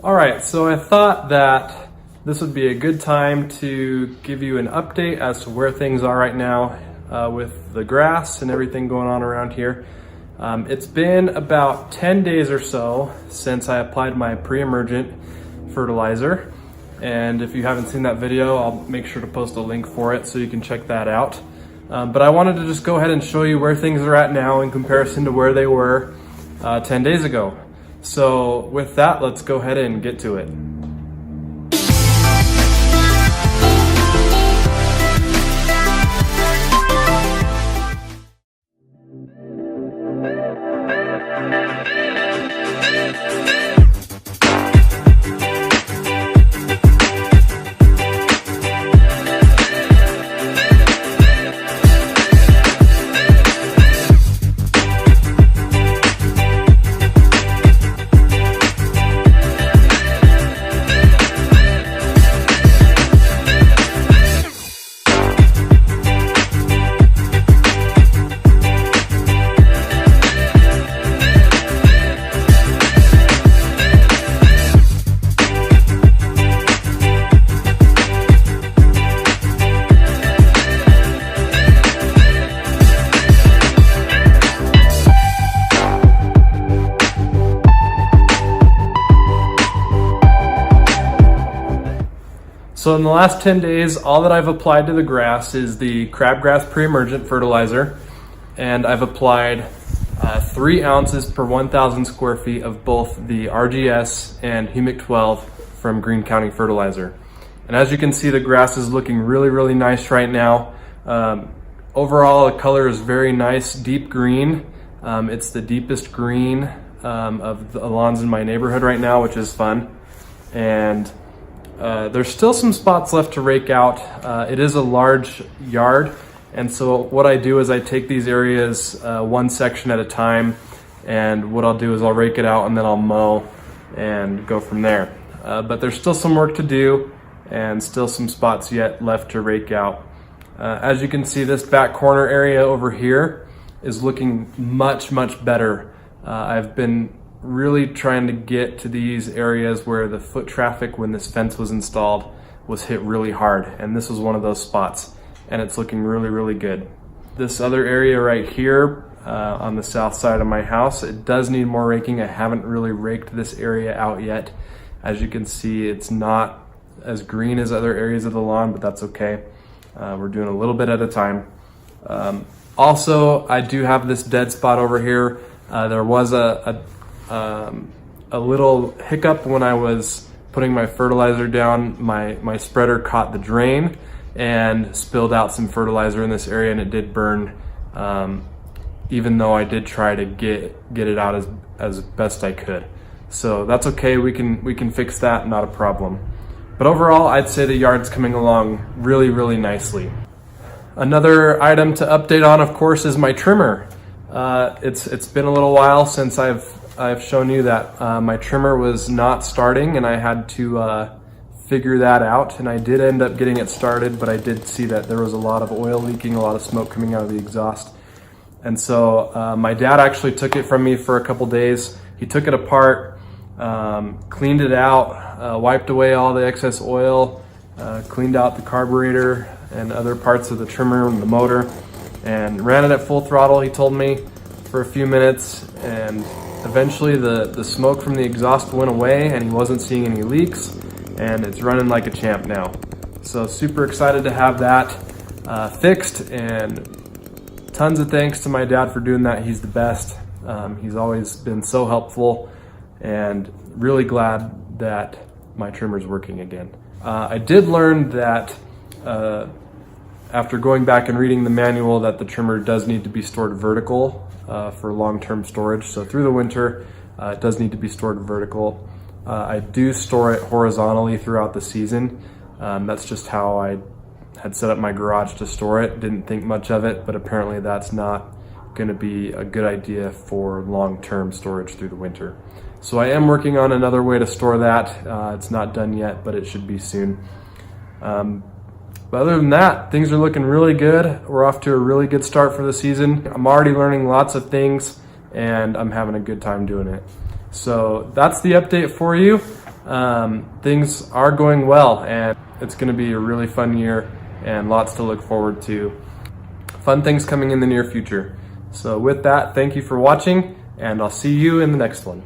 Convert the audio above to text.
All right, so I thought that this would be a good time to give you an update as to where things are right now with the grass and everything going on around here. It's been about 10 days or so since I applied my Pre-Emergent fertilizer. And if you haven't seen that video, I'll make sure to post a link for it so you can check that out. But I wanted to just go ahead and show you where things are at now in comparison to where they were 10 days ago. So with that, let's go ahead and get to it. So in the last 10 days, all that I've applied to the grass is the crabgrass Pre-Emergent fertilizer, and I've applied 3 ounces per 1,000 square feet of both the RGS and Humic12 from Green County Fertilizer. And as you can see, the grass is looking really nice right now. Overall, the color is very nice, deep green. It's the deepest green of the lawns in my neighborhood right now, which is fun. And there's still some spots left to rake out. It is a large yard, and so what I do is I take these areas one section at a time, and what I'll do is I'll rake it out and then I'll mow and go from there. But there's still some work to do and still some spots yet left to rake out. As you can see, this back corner area over here is looking much better. I've been really trying to get to these areas where the foot traffic when this fence was installed was hit really hard, and this was one of those spots, and it's looking really good. This other area right here on the south side of my house, it does need more raking. I haven't really raked this area out yet. As you can see, it's not as green as other areas of the lawn, but that's okay. We're doing a little bit at a time. Also, I do have this dead spot over here. There was a little hiccup when I was putting my fertilizer down. My spreader caught the drain and spilled out some fertilizer in this area, and it did burn, even though I did try to get it out as best I could. So that's okay, we can fix that, not a problem. But overall, I'd say the yard's coming along really nicely. Another item to update on, of course, is my trimmer. It's been a little while since I've shown you that my trimmer was not starting, and I had to figure that out, and I did end up getting it started, but I did see that there was a lot of oil leaking, a lot of smoke coming out of the exhaust. And so my dad actually took it from me for a couple days. He took it apart, cleaned it out, wiped away all the excess oil, cleaned out the carburetor and other parts of the trimmer and the motor, and ran it at full throttle, he told me, for a few minutes, and eventually the smoke from the exhaust went away and he wasn't seeing any leaks, and it's running like a champ now. So super excited to have that fixed, and tons of thanks to my dad for doing that. He's the best. He's always been so helpful, and really glad that my trimmer's working again. I did learn that after going back and reading the manual that the trimmer does need to be stored vertical for long-term storage. So through the winter, it does need to be stored vertical. I do store it horizontally throughout the season. That's just how I had set up my garage to store it. Didn't think much of it, but apparently that's not going to be a good idea for long-term storage through the winter. So I am working on another way to store that. It's not done yet, but it should be soon. But other than that, things are looking really good. We're off to a really good start for the season. I'm already learning lots of things, and I'm having a good time doing it. So that's the update for you. things are going well, and it's going to be a really fun year and lots to look forward to. Fun things coming in the near future. So with that, thank you for watching, and I'll see you in the next one.